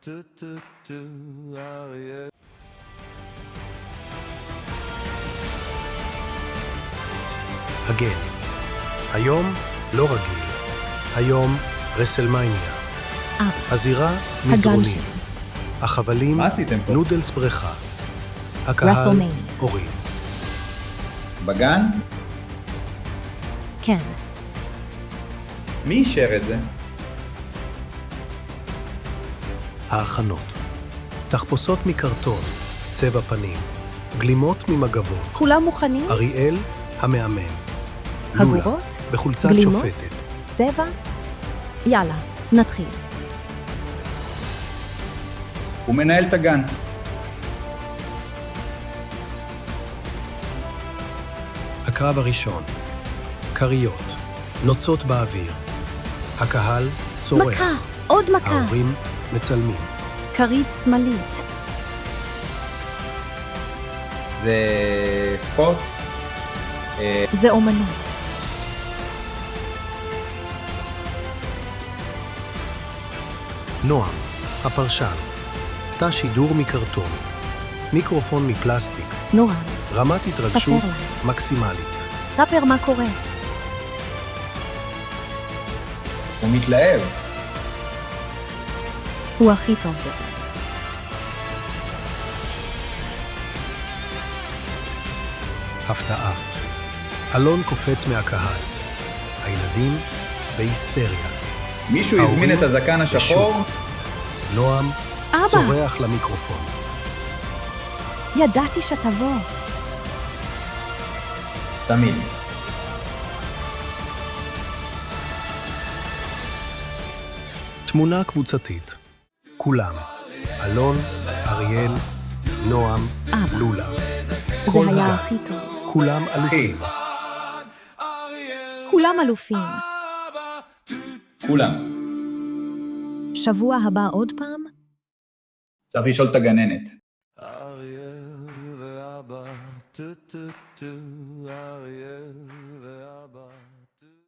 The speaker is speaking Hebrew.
הגן. היום לא רגיל. היום רסלמייניה. הזירה מזרונים. שלי. החבלים מה עשיתם פה? נודלס בריכה. הקהל רסלמניה. הורים. בגן? כן. מי אישר את זה? ההכנות. תחפושות מקרטון, צבע פנים, גלימות ממגבות. כולם מוכנים? אריאל המאמן. לולה הגורות? בחולצת גלימות? שופטת. צבע? יאללה, נתחיל. הוא מנהל את הגן. הקרב הראשון. כריות. נוצות באוויר. הקהל צורח. מכה! עוד מכה! ההורים מצלמים. כרית שמאלית. זה ספורט? זה אומנות. נועם, הפרשן. תא שידור מקרטון. מיקרופון מפלסטיק. נורא, רמת התרגשות ספר לה. מקסימלית. ספר מה קורה. הוא מתלהב. הוא הכי טוב בזה. הפתעה. אלון קופץ מהקהל. הילדים בהיסטריה. מישהו ההורים הזמין את הזקן השחור? בשוק. נועם אבא! צורח למיקרופון. ידעתי שתבוא. תמיד. תמונה קבוצתית. כולם. אלון, אריאל, נועם, אבא. לולה. זה כל היה הגן. הכי טוב. כולם אלופים. כולם אלופים. כולם. שבוע הבא עוד פעם? צריך לשאול את הגננת. אריאל ואבא, אריאל ואבא.